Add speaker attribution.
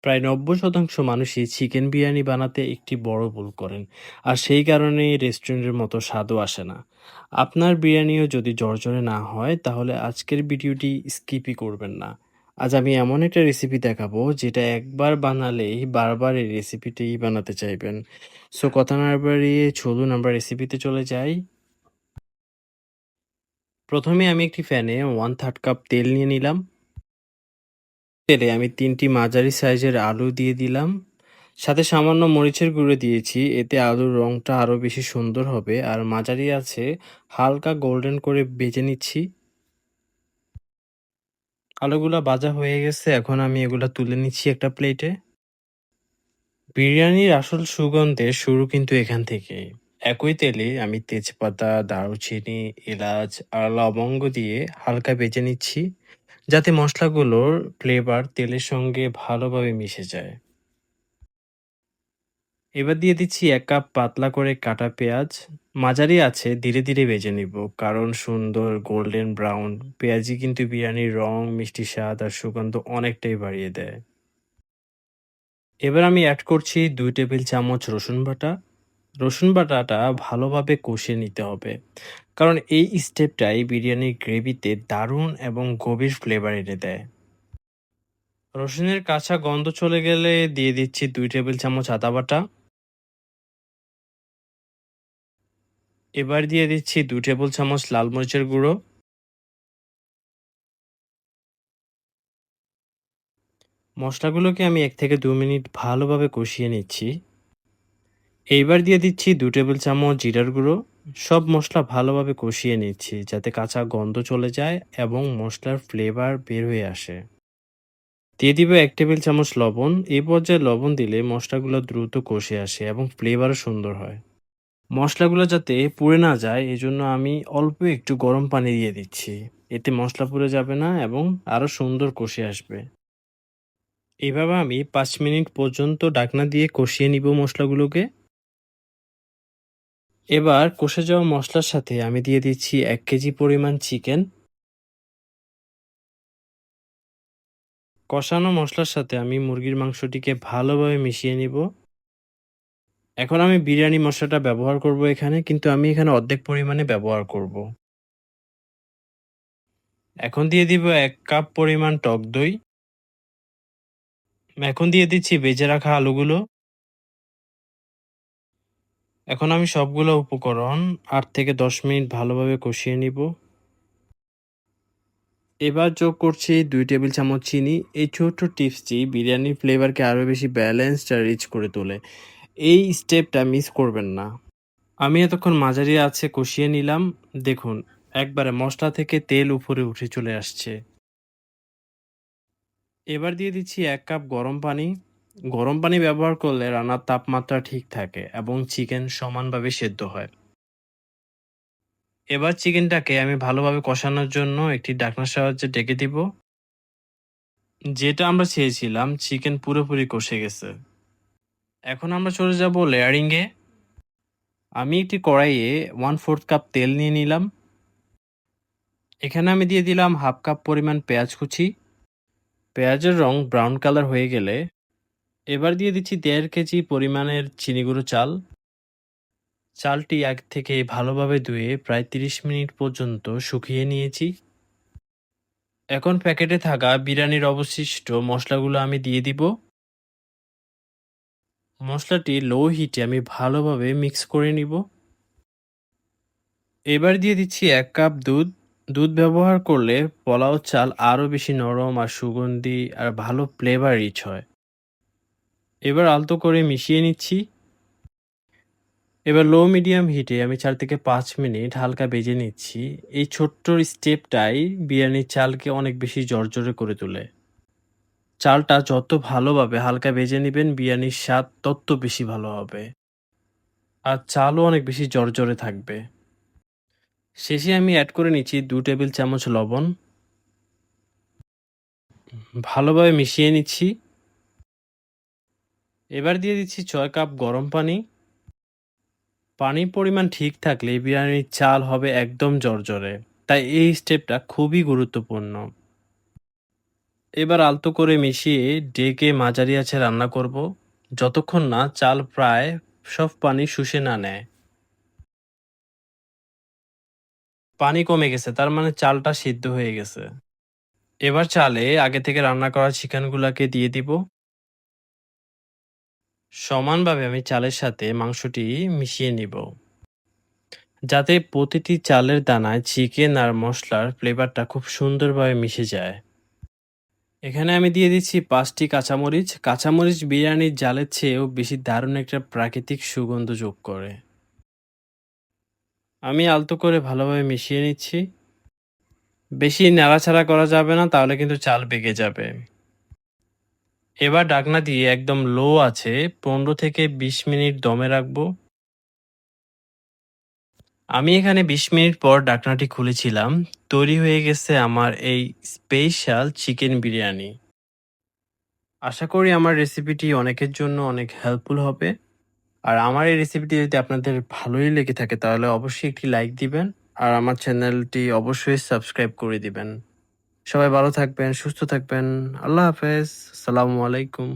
Speaker 1: প্রায় ৯০% মানুষই চিকেন বিরিয়ানি বানাতে একটি বড় ভুল করেন। আর সেই কারণেই রেস্টুরেন্টের মতো স্বাদও আসে না। আপনার বিরিয়ানিও যদি ঝরঝরে না হয় তাহলে আজকের ভিডিওটি স্কিপই করবেন না। আজ আমি এমন একটা রেসিপি দেখাবো যেটা একবার বানালেই বারবার এই রেসিপিটিই বানাতে চাইবেন। সো কথা না বাড়িয়ে চলুন আমরা রেসিপিতে চলে যাই। প্রথমে আমি একটি প্যানে 1/3 কাপ তেল নিয়ে নিলাম। তেলে আমি ৩টি মাঝারি সাইজের আলু দিয়ে দিলাম। সাথে সামান্য মরিচের গুঁড়ো দিয়েছি। এতে আলুর রংটা আরো বেশি সুন্দর হবে। আর মাঝারি আছে হালকা গোল্ডেন করে ভেজে নিচ্ছি। আলুগুলা ভাজা হয়ে গেছে। এখন আমি এগুলা তুলে নিচ্ছি একটা প্লেটে। বিরিয়ানির আসল সুগন্ধের শুরু কিন্তু এখান থেকেই। একই তেলে আমি তেজপাতা, দারুচিনি, এলাচ আর লবঙ্গ দিয়ে হালকা ভেজে নিচ্ছি, যাতে মশলাগুলোর ফ্লেভার তেলের সঙ্গে ভালোভাবে মিশে যায়। এবার দিয়ে দিচ্ছি ১ কাপ পাতলা করে কাটা পেঁয়াজ। মাঝারি আছে ধীরে, ধীরে ভেজে নিব। কারণ সুন্দর গোল্ডেন ব্রাউন পেঁয়াজই কিন্তু বিরিয়ানির রং, মিষ্টি স্বাদ আর সুগন্ধ অনেকটাই বাড়িয়ে দেয়। এবার আমি এড করছি ২ টেবিল চামচ রসুন বাটা। রসুন বাটাটা ভালোভাবে কষিয়ে নিতে হবে। কারণ এই স্টেপটাই বিরিয়ানির গ্রেভিতে দারুণ এবং গভীর ফ্লেভার এনে দেয়। রসুনের কাঁচা গন্ধ চলে গেলে দিয়ে দিচ্ছি ২ টেবিল চামচ আদা বাটা। এবার দিয়ে দিচ্ছি ২ টেবিল চামচ লাল মরিচের গুঁড়ো। মশলাগুলোকে আমি ১ থেকে ২ মিনিট ভালোভাবে কষিয়ে নিচ্ছি। এইবার দিয়ে দিচ্ছি ২ টেবিল চামচ জিরার গুঁড়ো। সব মসলা ভালোভাবে কষিয়ে নিচ্ছি যাতে কাঁচা গন্ধ চলে যায় এবং মসলার ফ্লেভার বের হয়ে আসে। দিয়ে দিব ১ টেবিল চামচ লবণ। এই পর্যায়ে লবণ দিলে মসলাগুলো দ্রুত কষে আসে এবং ফ্লেভারও সুন্দর হয়। মসলাগুলো যাতে পুড়ে না যায় এজন্য আমি অল্প একটু গরম পানি দিয়ে দিচ্ছি। এতে মসলা পুড়ে যাবে না এবং আরো সুন্দর কষে আসবে। এভাবে আমি ৫ মিনিট পর্যন্ত ঢাকনা দিয়ে কষিয়ে নিব মসলাগুলোকে। এবার কষে যাওয়া মসলার সাথে আমি দিয়ে দিচ্ছি ১ কেজি পরিমাণ চিকেন। কষানো মসলার সাথে আমি মুরগির মাংসটিকে ভালোভাবে মিশিয়ে নিব। এখন আমি বিরিয়ানি মসলাটা ব্যবহার করব এখানে, কিন্তু আমি এখানে অর্ধেক পরিমাণে ব্যবহার করব। এখন দিয়ে দিব ১ কাপ পরিমাণ টক দই। এখন দিয়ে দিচ্ছি ভেজে রাখা আলুগুলো। এখন আমি সবগুলো উপকরণ ৮ থেকে ১০ মিনিট ভালোভাবে কষিয়ে নিব। এবার যোগ করছি ২ টেবিল চামচ চিনি। এই ছোট্ট টিপসটি বিরিয়ানির ফ্লেভারকে আরো বেশি ব্যালেন্সড আর রিচ করে তোলে। এই স্টেপটা মিস করবেন না। আমি এতক্ষণ মাঝারি আঁচে কষিয়ে নিলাম। দেখুন, একবারে মসলা থেকে তেল উপরে উঠে চলে আসছে। এবার দিয়ে দিচ্ছি ১ কাপ গরম পানি। গরম পানি ব্যবহার করলে রান্নার তাপমাত্রা ঠিক থাকে এবং চিকেন সমানভাবে সেদ্ধ হয়। এবার চিকেনটাকে আমি ভালোভাবে কষানোর জন্য একটি ঢাকনার সাহায্যে ঢেকে দিব। যেটা আমরা চেয়েছিলাম, চিকেন পুরোপুরি কষে গেছে। এখন আমরা চলে যাব লেয়ারিং এ। আমি একটি কড়াইয়ে 1/4 কাপ তেল নিয়ে নিলাম। এখানে আমি দিয়ে দিলাম 1/2 কাপ পরিমাণ পেঁয়াজ কুচি। পেঁয়াজের রং ব্রাউন কালার হয়ে গেলে এবার দিয়ে দিচ্ছি ১.৫ কেজি পরিমাণের চিনি গুঁড়ো চাল। চালটি আগে থেকে ভালোভাবে ধুয়ে প্রায় ৩০ মিনিট পর্যন্ত শুকিয়ে নিয়েছি। এখন প্যাকেটে থাকা বিরিয়ানির অবশিষ্ট মশলাগুলো আমি দিয়ে দিব। মশলাটি লো হিটে আমি ভালোভাবে মিক্স করে নিব। এবার দিয়ে দিচ্ছি ১ কাপ দুধ। দুধ ব্যবহার করলে পোলাও চাল আরো বেশি নরম আর সুগন্ধি আর ভালো ফ্লেভার রিচ হয়। এবার আলতো করে মিশিয়ে নিচ্ছি। এবার লো মিডিয়াম হিটে আমি ৪ থেকে ৫ মিনিট হালকা ভেজে নিচ্ছি। এই ছোট্ট স্টেপটাই বিরিয়ানির চালকে অনেক বেশি ঝরঝরে করে তোলে। চালটা যত ভালোভাবে হালকা ভেজে নিবেন বিরিয়ানির স্বাদ তত বেশি ভালো হবে। আর চালও অনেক বেশি ঝরঝরে থাকবে। শেষে আমি এড করে নিচ্ছি ২ টেবিল চামচ লবণ। ভালোভাবে মিশিয়ে নিচ্ছি। এবার দিয়ে দিচ্ছি ৬ কাপ গরম পানি। পানির পরিমাণ ঠিক থাকলে বিরিয়ানির চাল হবে একদম ঝরঝরে। তাই এই স্টেপটা খুবই গুরুত্বপূর্ণ। এবার আলতো করে মিশিয়ে ডেকে মাঝারি আঁচে রান্না করব, যতক্ষণ না চাল প্রায় সব পানি শুষে না নেয়। পানি কমে গেছে, তার মানে চালটা সিদ্ধ হয়ে গেছে। এবার চালে আগে থেকে রান্না করা চিকেনগুলাকে দিয়ে দিব। সমানভাবে আমি চালের সাথে মাংসটি মিশিয়ে নিব, যাতে প্রতিটি চালের দানায় চিকেন আর মশলার ফ্লেভারটা খুব সুন্দরভাবে মিশে যায়। এখানে আমি দিয়ে দিচ্ছি ৫টি কাঁচামরিচ। কাঁচামরিচ বিরিয়ানির জালের চেয়েও বেশি দারুণ একটা প্রাকৃতিক সুগন্ধ যোগ করে। আমি আলতো করে ভালোভাবে মিশিয়ে নিচ্ছি। বেশি নাড়াচাড়া করা যাবে না, তাহলে কিন্তু চাল পেকে যাবে। এবার ঢাকনা দিয়ে একদম লো আছে ১৫ থেকে ২০ মিনিট দমে রাখবো। আমি এখানে ২০ মিনিট পর ঢাকনাটি খুলেছিলাম। তৈরি হয়ে গেছে আমার এই স্পেশাল চিকেন বিরিয়ানি। আশা করি আমার রেসিপিটি অনেকের জন্য অনেক হেল্পফুল হবে। আর আমার এই রেসিপিটি যদি আপনাদের ভালোই লেগে থাকে, তাহলে অবশ্যই একটি লাইক দিবেন। আর আমার চ্যানেলটি অবশ্যই সাবস্ক্রাইব করে দিবেন। সবাই ভালো থাকবেন, সুস্থ থাকবেন। আল্লাহ হাফেজ। আসসালামু আলাইকুম।